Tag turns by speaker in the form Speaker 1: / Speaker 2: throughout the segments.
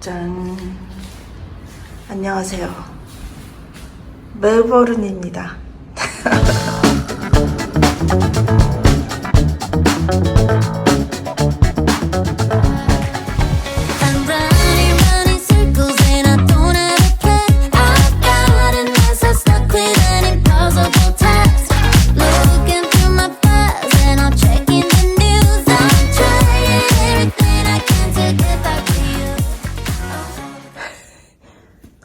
Speaker 1: 짠. 안녕하세요. 멜버른입니다.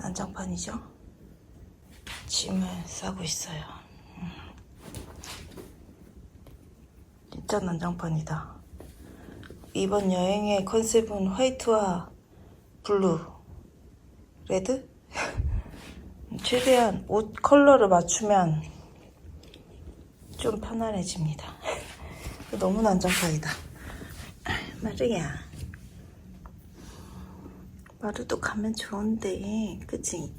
Speaker 1: 난장판이죠? 짐을 싸고 있어요. 진짜 난장판이다. 이번 여행의 컨셉은 화이트와 블루, 레드? 최대한 옷 컬러를 맞추면 좀 편안해집니다. 너무 난장판이다. 마루야. 마루도 가면 좋은데, 그치?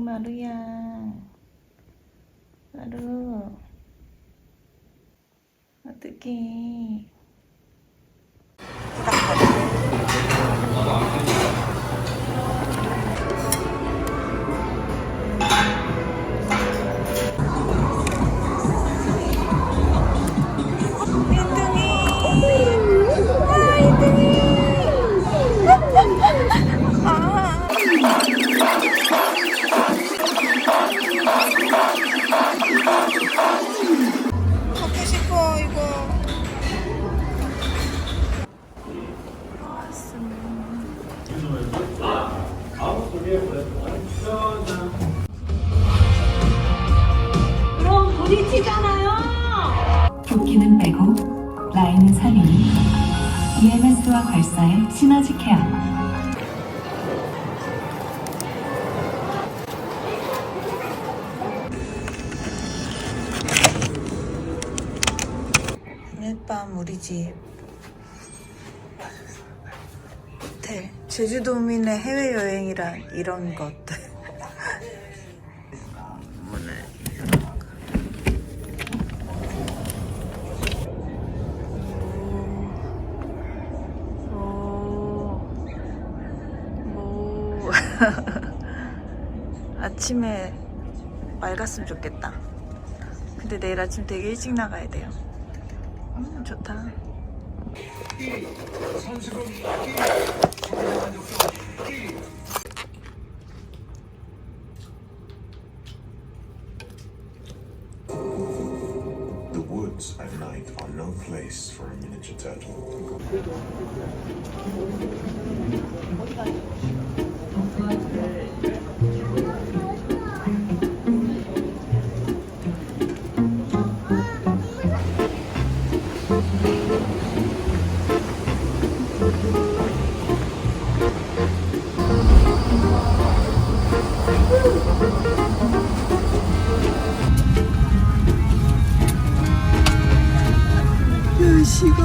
Speaker 1: 마루야. 마루. 어떡해. 먹고 싶어 이거.
Speaker 2: 그럼 불이 튀잖아요.
Speaker 3: 조끼는 빼고 라인은 살리니 EMS와 괄사의 시너지 케어.
Speaker 1: 오늘 밤 우리 집 호텔. 제주도민의 해외여행이란 이런 것들. 문을 아침에 맑았으면 좋겠다. 근데 내일 아침 되게 일찍 나가야 돼요. 좋다.
Speaker 4: The woods at night are no place for a miniature turtle.
Speaker 1: 시가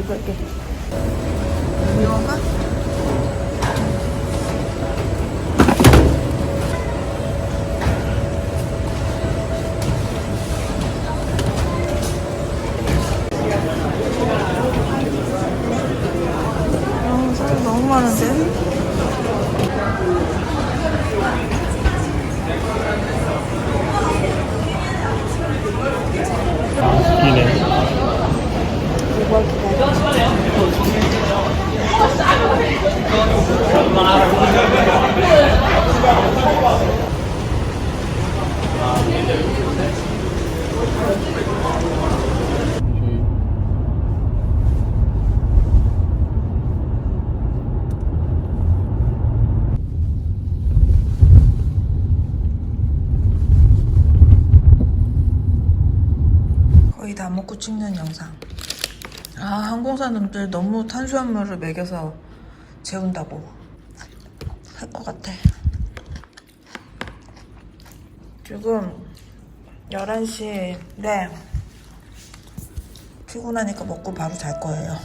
Speaker 1: 긁을게. 이건가? 사람 너무 많은데? 거의 다 먹고 찍는 영상. 아, 항공사 놈들 너무 탄수화물을 먹여서 재운다고 할 것 같아. 지금 11시. 네, 피곤하니까 먹고 바로 잘 거예요.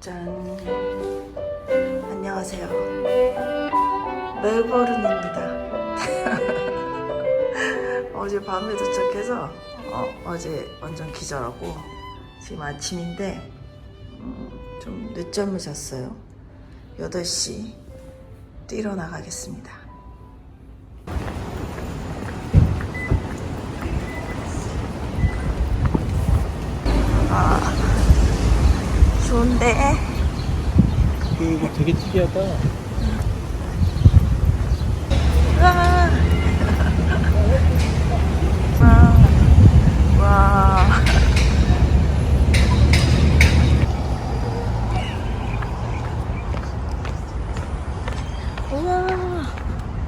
Speaker 1: 짠. 안녕하세요. 멜버른입니다. 어제 밤에 도착해서 어제 완전 기절하고 지금 아침인데 좀 늦잠을 잤어요. 8시 뛰러 나가겠습니다. 아, 좋은데?
Speaker 5: 이거 되게 특이하다.
Speaker 1: 와. 와. 와. 우와.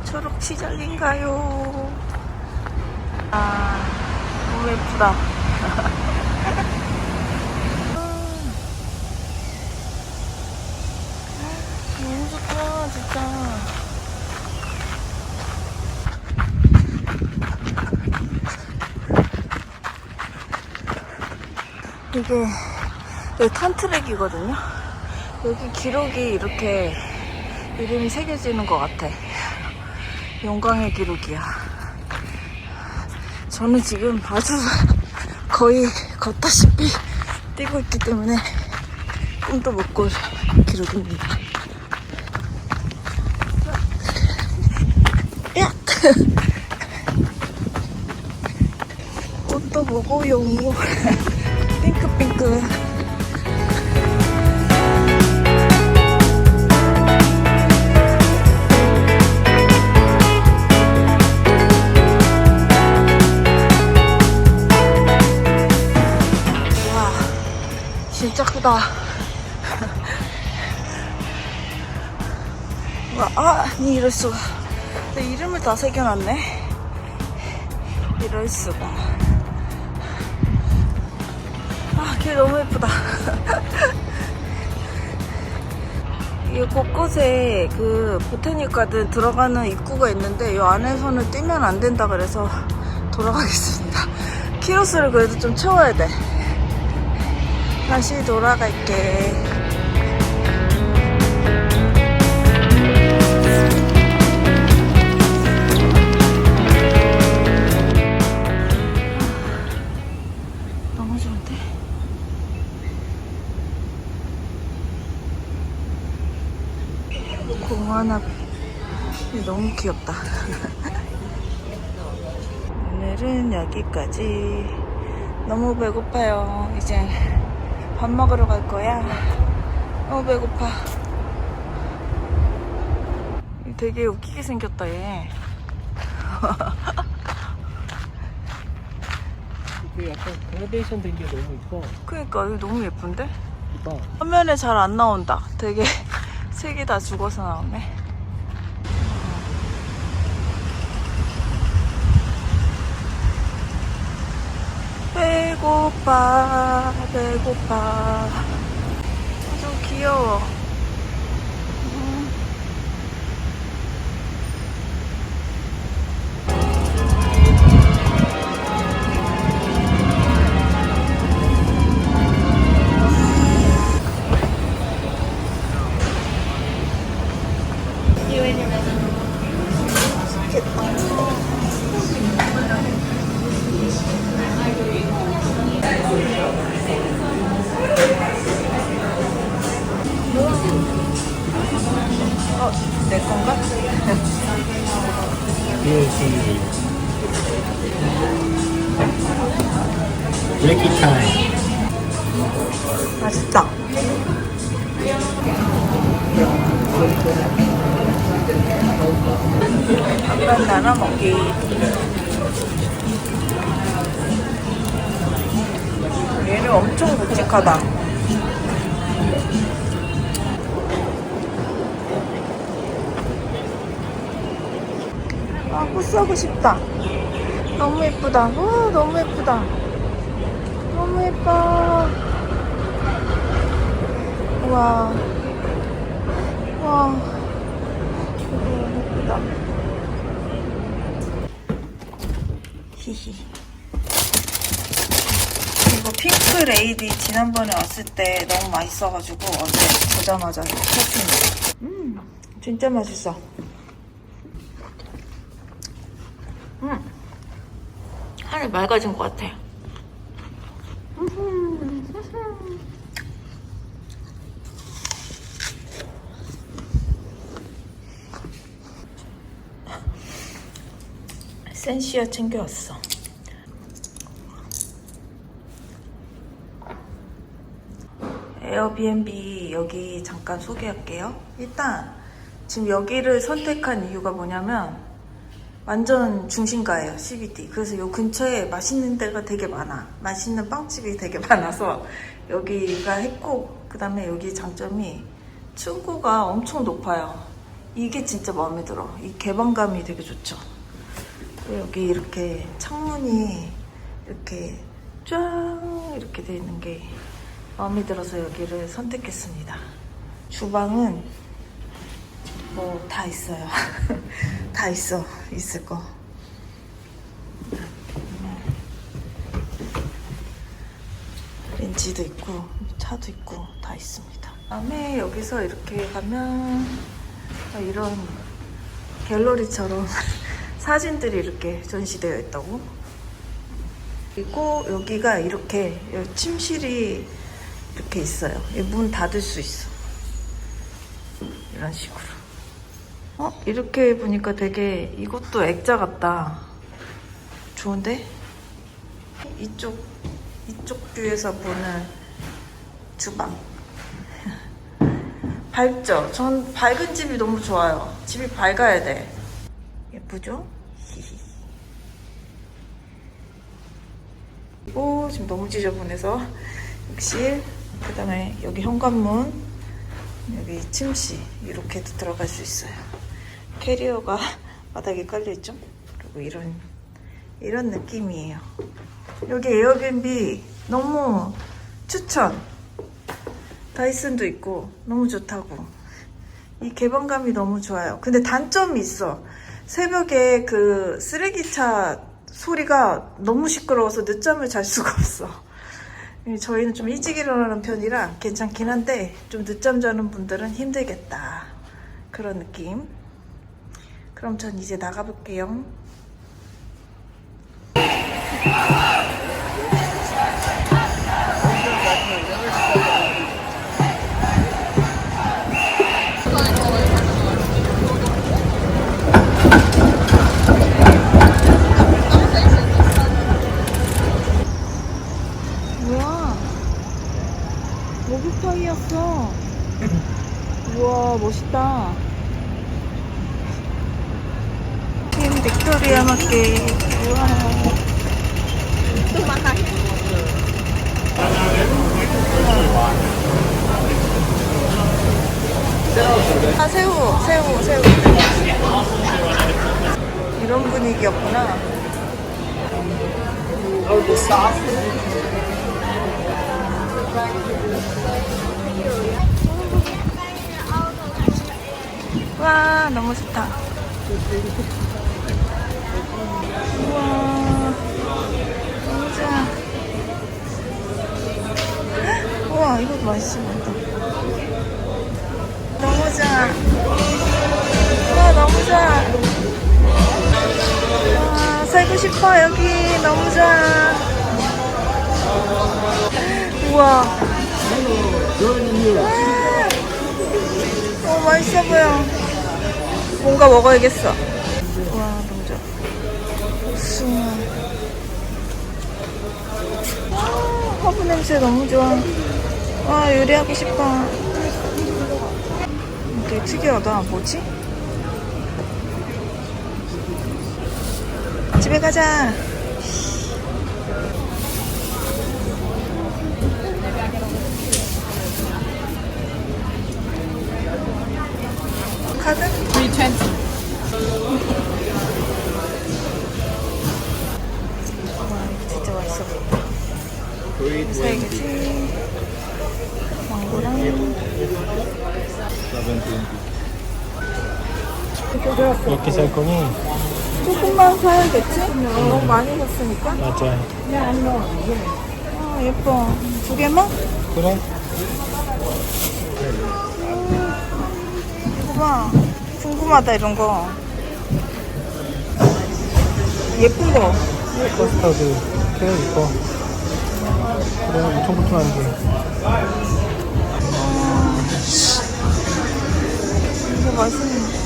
Speaker 1: 초록 시절인가요? 아, 너무 예쁘다. 너무 좋다, 진짜. 이게 여기 탄트랙이거든요. 여기 기록이 이렇게 이름이 새겨지는 것 같아. 영광의 기록이야. 저는 지금 아주 거의 걷다시피 뛰고 있기 때문에 꿈도 못 꿀 기록입니다. 야! 꽃도 보고요. 핑크핑크. 와, 진짜 크다. 와, 아니 이럴 수가. 내 이름을 다 새겨놨네. 이럴 수가. 아, 길 너무 예쁘다. 이게 곳곳에 그 보타닉 가든 들어가는 입구가 있는데 이 안에서는 뛰면 안 된다 그래서 돌아가겠습니다. 키로수를 그래도 좀 채워야 돼. 다시 돌아갈게. 너무 좋은데? 공원 앞 너무 귀엽다. 오늘은 여기까지. 너무 배고파요. 이제 밥 먹으러 갈 거야. 너무 배고파. 되게 웃기게 생겼다 얘.
Speaker 5: 이게 약간 그라데이션 된 게 너무 이뻐.
Speaker 1: 그니까 이거 너무 예쁜데?
Speaker 5: 이뻐.
Speaker 1: 화면에 잘 안 나온다. 되게 색이 다 죽어서 나오네. 배고파 배고파. 아주 귀여워. 내 건가?
Speaker 5: 브레이킹 타임.
Speaker 1: 맛있다. 밥만 나눠 먹기. 얘는 엄청 묵직하다. 아, 꽃 사고 싶다. 너무 예쁘다. 와, 너무 예쁘다. 너무 예뻐. 와. 와. 너무 예쁘다. 히히. 이거 핑크 레이디 지난번에 왔을 때 너무 맛있어가지고 어제 보자마자 샀습니다. 진짜 맛있어. 하늘 맑아진 것 같아. 센시어 챙겨왔어. 에어비앤비 여기 잠깐 소개할게요. 일단 지금 여기를 선택한 이유가 뭐냐면 완전 중심가예요, CBD. 그래서 요 근처에 맛있는 데가 되게 많아. 맛있는 빵집이 되게 많아서 여기가 했고, 그 다음에 여기 장점이 층고가 엄청 높아요. 이게 진짜 마음에 들어. 이 개방감이 되게 좋죠. 여기 이렇게 창문이 이렇게 쫙 이렇게 돼 있는 게 마음에 들어서 여기를 선택했습니다. 주방은 뭐 다 있어요. 다 있어. 있을 거. 렌치도 있고 차도 있고 다 있습니다. 다음에 여기서 이렇게 가면 이런 갤러리처럼 사진들이 이렇게 전시되어 있다고. 그리고 여기가 이렇게 침실이 이렇게 있어요. 문 닫을 수 있어. 이런 식으로. 이렇게 보니까 되게 이것도 액자 같다. 좋은데? 이쪽 뷰에서 보는 주방. 밝죠? 전 밝은 집이 너무 좋아요. 집이 밝아야 돼. 예쁘죠? 그리고 지금 너무 지저분해서 욕실, 그 다음에 여기 현관문, 여기 침실 이렇게도 들어갈 수 있어요. 캐리어가 바닥에 깔려있죠? 그리고 이런 느낌이에요. 여기 에어비앤비 너무 추천. 다이슨도 있고 너무 좋다고. 이 개방감이 너무 좋아요. 근데 단점이 있어. 새벽에 그 쓰레기차 소리가 너무 시끄러워서 늦잠을 잘 수가 없어. 저희는 좀 일찍 일어나는 편이라 괜찮긴 한데 좀 늦잠 자는 분들은 힘들겠다. 그런 느낌. 그럼 전 이제 나가볼게요. 뭐야? 목욕탕이었어. 우와, 멋있다. 팀 빅토리아 마켓. 우와. 아, 새우. 이런 분위기였구나. 와, 너무 좋다. 우와, 너무 좋아. 우와, 이것도 맛있어 보인다. 너무 좋아. 우와, 너무 좋아. 와, 살고 싶어, 여기. 너무 좋아. 우와. 맛있어 보여. 뭔가 먹어야겠어. 와, 너무 좋아. 숭어. 허브 냄새 너무 좋아. 와, 요리하고 싶어. 되게 특이하다. 뭐지? 집에 가자. 카드? 320. 와, 이거 진짜 맛있어 보여. 사야겠지. 망고랑.
Speaker 5: 이렇게 살 거니?
Speaker 1: 조금만 사야겠지? 너무 많이 샀으니까.
Speaker 5: 맞아.
Speaker 1: 아, 예뻐. 두 개만?
Speaker 5: 그래?
Speaker 1: 이거 봐. 궁금하다, 이런 거. 예쁜 거.
Speaker 5: 커스터드. 그래, 이뻐. 그래, 엄청 불편한데.
Speaker 1: 이거 맛있는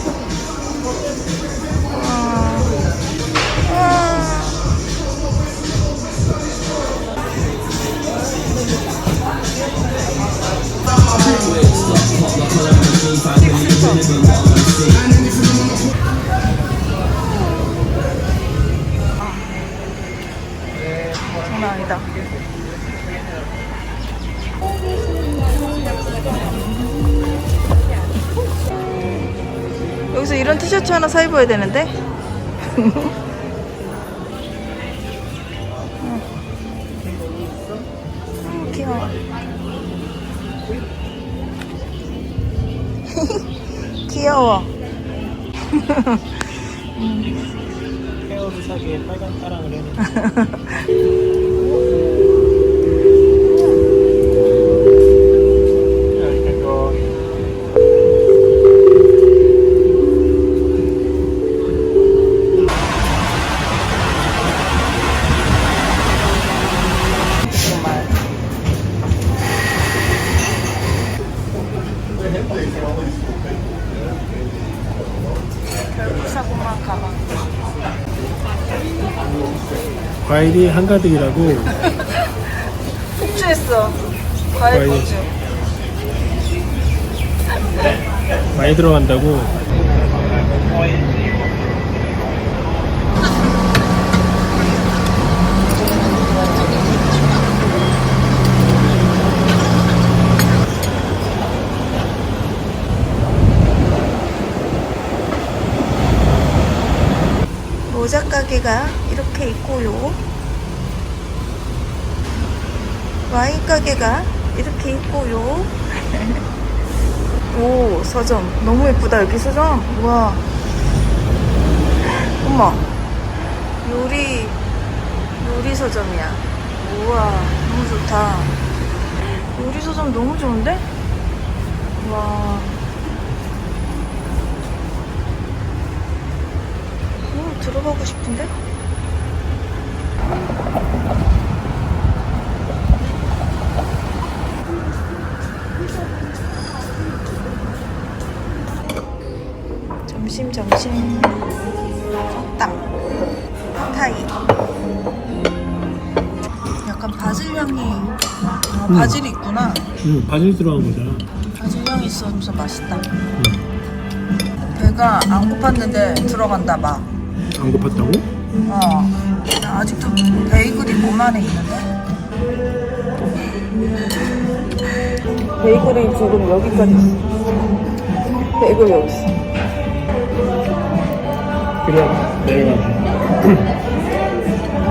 Speaker 1: 장난 아니다. 여기서 이런 티셔츠 하나 사 입어야 되는데. 귀여워. 귀여워.
Speaker 5: 헤어도 사기에 빨간 따랑을 해놓은
Speaker 1: 별구사고만 가방.
Speaker 5: 과일이 한가득이라고.
Speaker 1: 폭주했어. 과일
Speaker 5: 과일.
Speaker 1: 폭주.
Speaker 5: 많이 들어간다고.
Speaker 1: 모자 가게가 이렇게 있고요. 와인 가게가 이렇게 있고요. 오, 서점 너무 예쁘다. 여기 서점. 우와. 어머, 요리 서점이야. 우와, 너무 좋다. 요리 서점 너무 좋은데? 와. 들어가고 싶은데? 점심 딱 타이. 약간 바질 향이. 바질이 있구나.
Speaker 5: 바질 들어간 거잖아.
Speaker 1: 바질 향이 있어서 맛있다. 배가 안 고팠는데 들어간다 막.
Speaker 5: 안 고팠다고?
Speaker 1: 아직도 베이글이 몸 안에 있는데. 베이글이 지금 여기까지 있어. 베이글 여기 있어.
Speaker 5: 그래, 내려가자.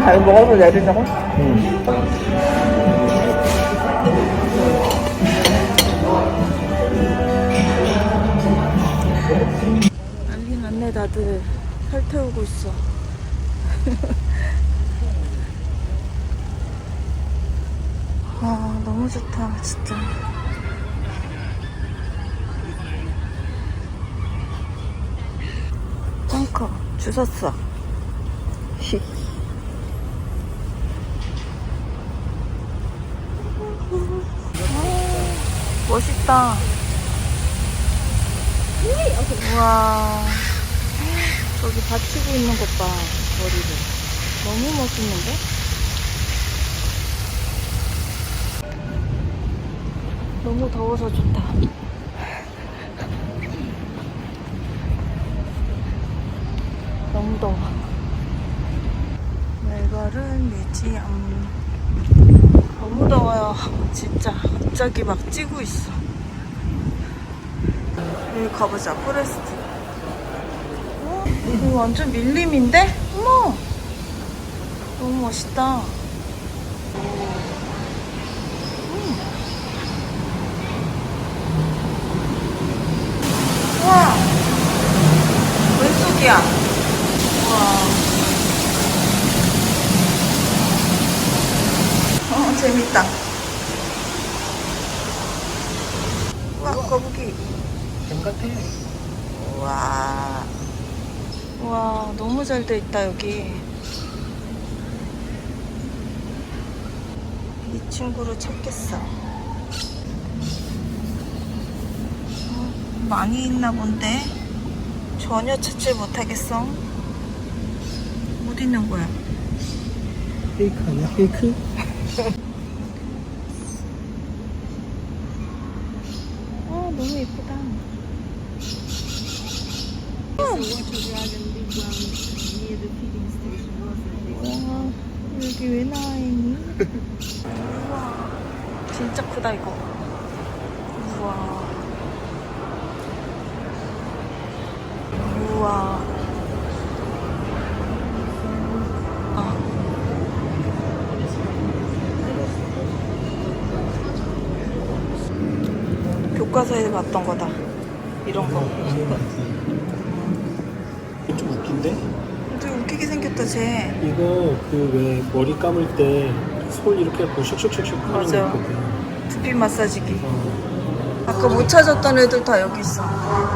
Speaker 1: 아, 이거 먹어서 내리자고?
Speaker 5: 응.
Speaker 1: 난리 났네. 다들 살 태우고 있어. 와, 너무 좋다 진짜. 펑커 주웠어. 멋있다. 우와. 저기 받치고 있는 것 봐, 머리를. 너무 멋있는데? 너무 더워서 좋다. 너무 더워. 멜버른 뮤지엄. 너무 더워요. 진짜 갑자기 막 찌고 있어. 여기 가보자. 포레스트. 이거 완전 밀림인데? 어머! 너무 멋있다. 우와! 왼쪽이야. 우와. 재밌다. 우와, 거북이.
Speaker 5: 똑같아.
Speaker 1: 우와. 우와, 너무 잘 돼 있다, 여기. 이 친구를 찾겠어. 많이 있나 본데? 전혀 찾질 못하겠어. 어디 있는 거야?
Speaker 5: 페이크 아니야? 페이크?
Speaker 1: 너무 예쁘다. 와, 여기 왜 나와 있니? 우와, 진짜 크다 이거. 우와. 우와. 아. 교과서에 봤던 거다. 이런 거.
Speaker 5: 좀 웃긴데?
Speaker 1: 되게 웃기게 생겼다, 쟤.
Speaker 5: 이거 그 왜 머리 감을 때 솔 이렇게 하고 슉슉슉슉 하는 거
Speaker 1: 맞아.
Speaker 5: 있거든.
Speaker 1: 두피 마사지기. 아까 못 찾았던 애들 다 여기 있어.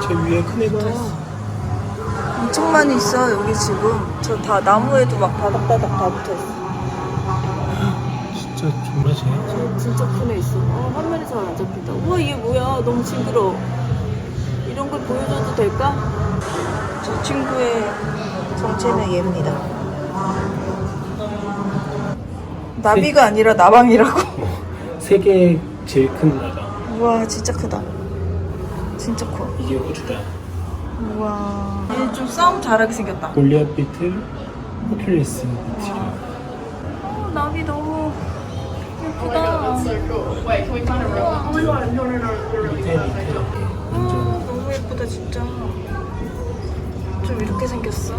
Speaker 5: 제 위에 큰 애가
Speaker 1: 엄청 많이 있어, 여기 지금. 저 다 나무에도 막 바닥바닥 다 붙어 있어.
Speaker 5: 진짜 존나지.
Speaker 1: 저 진짜 큰 애 있어. 화면이 잘 안 잡힌다. 우와, 얘 뭐야? 너무 징그러워. 이런 걸 보여줘도 될까? 저 친구의 정체는 얘입니다. 나비가 아니라 나방이라고.
Speaker 5: 세계 제일 큰 나다.
Speaker 1: 우와, 진짜 크다. 진짜 커.
Speaker 5: 이게 호주다.
Speaker 1: 우와. 얘 좀 싸움 잘하게 생겼다.
Speaker 5: 골리앗 비틀, 호큘리스 비틀.
Speaker 1: 나비 너무 예쁘다.
Speaker 5: 밑에
Speaker 1: 너무 예쁘다 진짜. 좀 이렇게 생겼어.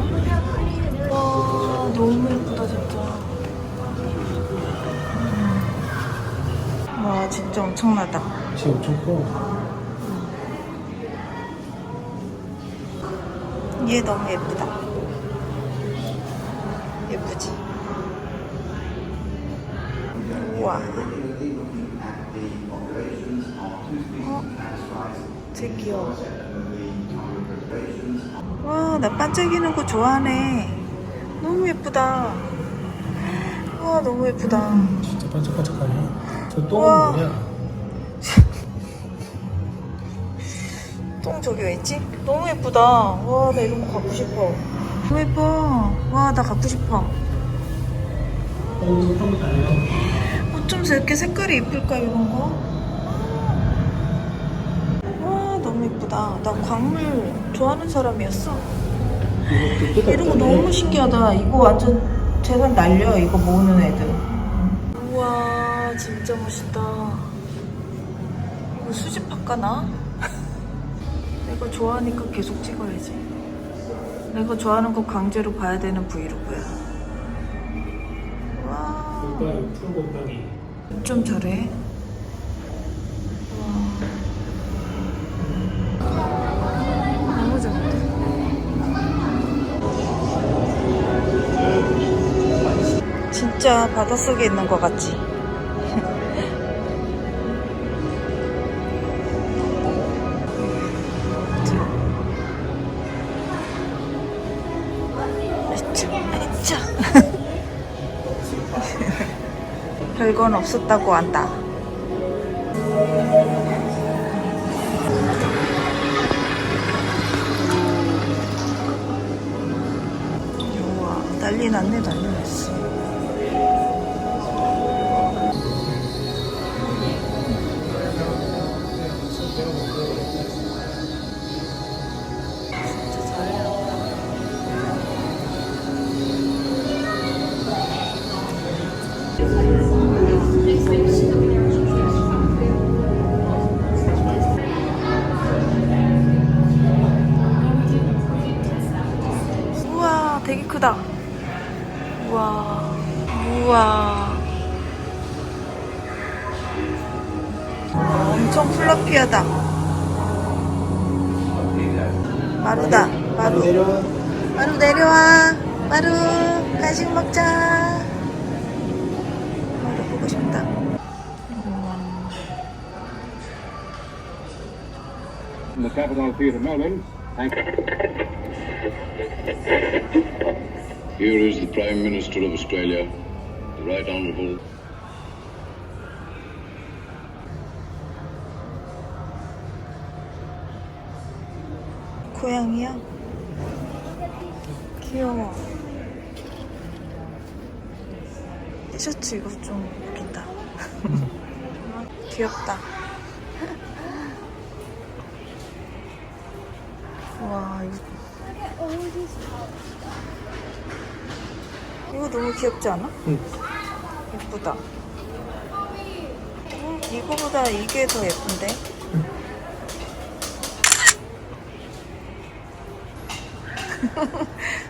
Speaker 1: 와, 너무 예쁘다 진짜. 와, 진짜 엄청나다.
Speaker 5: 지금 엄청 커.
Speaker 1: 얘 너무 예쁘다. 예쁘지? 우와. 쟤 귀여워. 와, 나 반짝이는 거 좋아하네. 너무 예쁘다. 와, 너무 예쁘다.
Speaker 5: 진짜 반짝반짝하네. 저
Speaker 1: 우와.
Speaker 5: 똥은 뭐냐?
Speaker 1: 똥 저기 왜 있지? 너무 예쁘다. 와, 나 이런 거 갖고 싶어. 너무 예뻐. 와, 나 갖고 싶어.
Speaker 5: 한번 달려.
Speaker 1: 어쩜 저렇게 색깔이 예쁠까, 이런 거? 와, 너무 예쁘다. 나 광물 좋아하는 사람이었어.
Speaker 5: 이것도
Speaker 1: 이런 거 너무 신기하다. 이거 완전 재산 날려, 이거 모으는 애들. 우와, 진짜 멋있다. 이거 수집할까, 나? 내가 좋아하니까 계속 찍어야지. 내가 좋아하는 거 강제로 봐야 되는 브이로그야. 와,
Speaker 5: 푸른 곰팡이.
Speaker 1: 좀 저래. 와, 너무 좋다. 진짜 바닷속에 있는 것 같지? 별건 없었다고 한다. 난리 났네, 난리 났어. 우와, 되게 크다. 우와, 우와. 엄청 플러피하다. 마루다, 마루. 마루 내려와. 마루, 간식 먹자. 마루 보고 싶다.
Speaker 6: From the Capitol Theatre, Melbourne. Thank you. Here is the Prime Minister of Australia, the Right Honourable.
Speaker 1: 고양이야? 귀여워. 티셔츠 이거 좀 웃긴다. 귀엽다. 와, 이거 너무 귀엽지 않아?
Speaker 5: 응.
Speaker 1: 예쁘다. 이거보다 이게 더 예쁜데?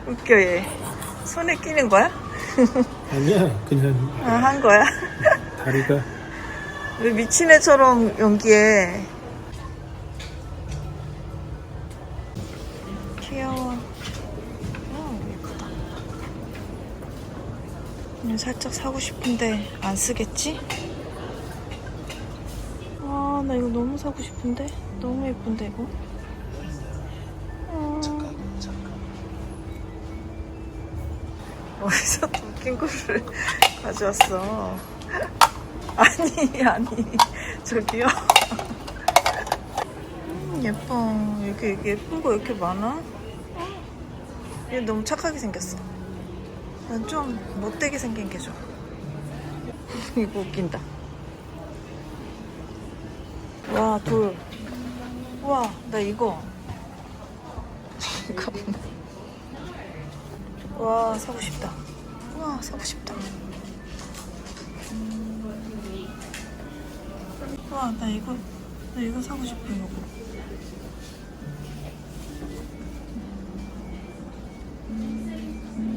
Speaker 1: 웃겨 얘. 손에 끼는 거야?
Speaker 5: 아니야, 그냥
Speaker 1: 아, 한 거야?
Speaker 5: 다리가.
Speaker 1: 왜 미친 애처럼 연기해. 귀여워. 예쁘다. 살짝 사고 싶은데 안 쓰겠지? 아, 나 이거 너무 사고 싶은데? 너무 예쁜데 이거? 잠깐. 어디서 또 웃긴 거를 가져왔어. 아니 저기요. 예뻐. 이게 예쁜 거 왜 이렇게 많아? 얘 너무 착하게 생겼어. 난 좀 못되게 생긴 게 좋아. 이거 웃긴다. 와, 돌. 우와, 나 이거. 와, 사고 싶다. 우와, 사고 싶다. 와, 나 이거 사고 싶어, 이거.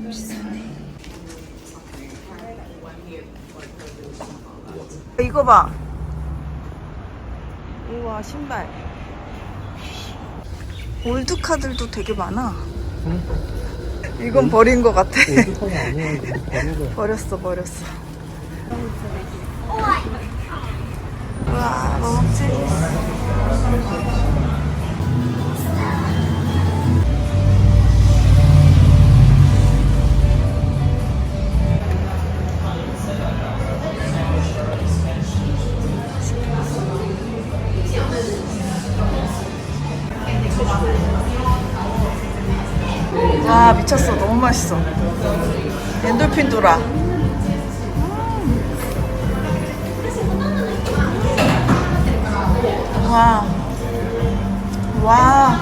Speaker 1: 비싸네. 이거 봐. 우와, 신발. 올드카들도 되게 많아.
Speaker 5: 응?
Speaker 1: 이건 버린 것 같아.
Speaker 5: 올드카가 아니야, 이거 버려서.
Speaker 1: 버렸어. 우와, 뭐 먹지? 와, 미쳤어. 너무 맛있어. 엔돌핀 돌아. 와. 와.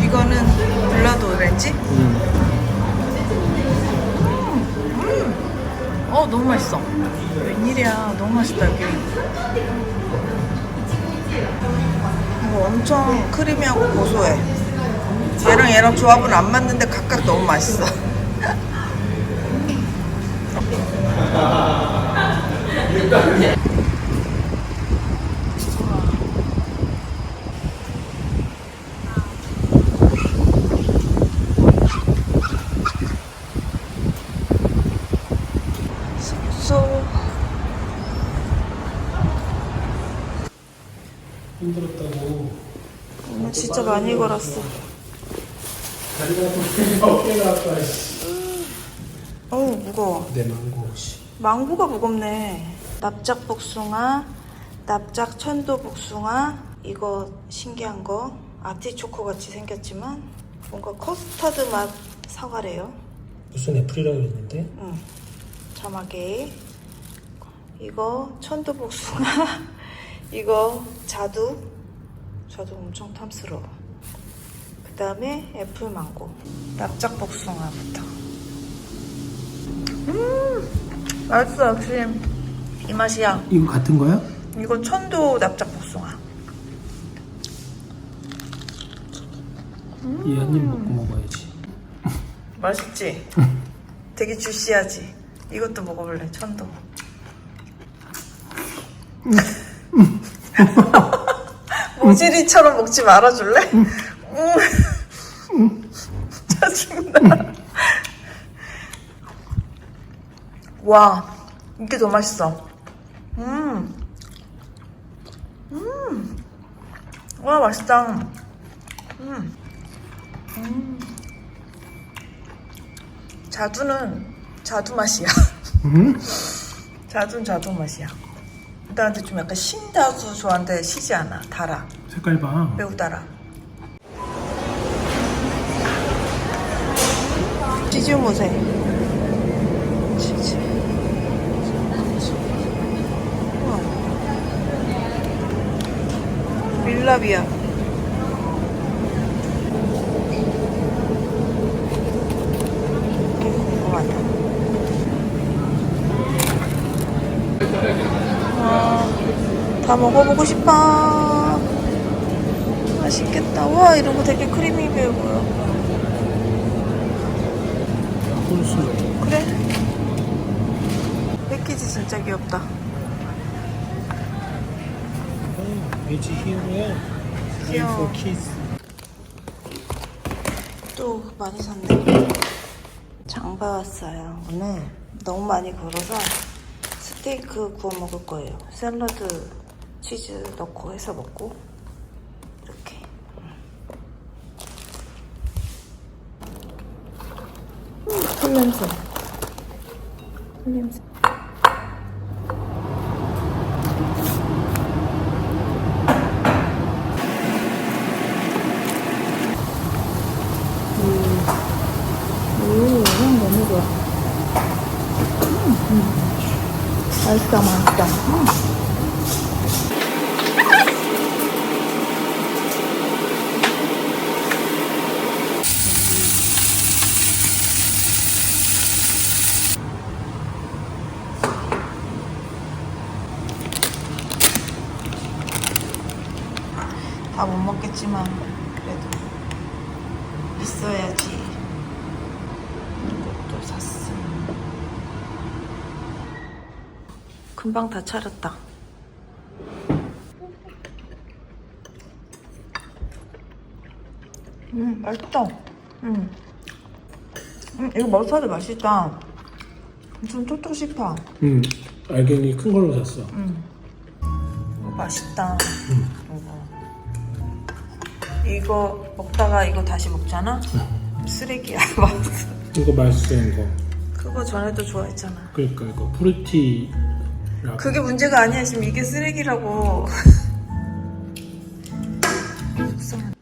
Speaker 1: 이거는 블러드 오렌지? 너무 맛있어. 웬일이야. 너무 맛있다, 여기. 이거 엄청 크리미하고 고소해. 얘랑 조합은 안 맞는데 각각 너무 맛있어. 숙소.
Speaker 5: 힘들었다고.
Speaker 1: 오늘 진짜 많이 걸었어.
Speaker 5: 다리가 좀 어깨가 아파.
Speaker 1: 어우, 무거워.
Speaker 5: 내 망고.
Speaker 1: 망고가 무겁네. 납작 복숭아, 납작 천도 복숭아. 이거 신기한 거 아티초코 같이 생겼지만 뭔가 커스터드 맛 사과래요.
Speaker 5: 무슨 애플이라고 했는데?
Speaker 1: 응. 자막에 이거 천도복숭아 이거 자두 엄청 탐스러워. 그 다음에 애플망고 납작복숭아부터. 맛있어. 역시 이 맛이야.
Speaker 5: 이거 같은 거야?
Speaker 1: 이건 천도 납작복숭아.
Speaker 5: 이 한 입 먹고 먹어야지.
Speaker 1: 맛있지? 되게 주시하지? 이것도 먹어볼래, 천도. 모질이처럼 먹지 말아줄래? 짜증나. 와, 이게 더 맛있어. 와, 맛있다. 자두는 자두 맛이야. 자두는 자두 맛이야. 나한테 좀 약간 신자두 좋아하는데 시지 않아. 달아.
Speaker 5: 색깔 봐.
Speaker 1: 매우 달아. 치즈 모세. 치즈. 우와. 밀라비아. 되게 궁금하다. 다 먹어보고 싶어. 맛있겠다. 와, 이런 거 되게 크리미해 보여.
Speaker 5: 홀수.
Speaker 1: 그래? 패키지 진짜 귀엽다.
Speaker 5: 베지 히어로야.
Speaker 1: 귀여워.
Speaker 5: 키스.
Speaker 1: 또 많이 샀네. 장 봐왔어요. 오늘 너무 많이 걸어서 스테이크 구워 먹을 거예요. 샐러드 치즈 넣고 해서 먹고 이렇게. 풀냄새. 풀냄새. 향 너무 좋아. 맛있다, 맛있다. 다 못 먹겠지만 그래도 있어야지. 이것도 샀어. 금방 다 차렸다. 맛있다. 이거 머스타드 맛있다. 좀 톡톡 씹어.
Speaker 5: 알갱이 큰 걸로 샀어.
Speaker 1: 맛있다. 이거 먹다가 이거 다시 먹잖아? 쓰레기야. 맛있어.
Speaker 5: 이거 맛있어, 이거.
Speaker 1: 그거 전에도 좋아했잖아.
Speaker 5: 그러니까 이거 프루티.
Speaker 1: 그게 문제가 아니야. 지금 이게 쓰레기라고. 속상해.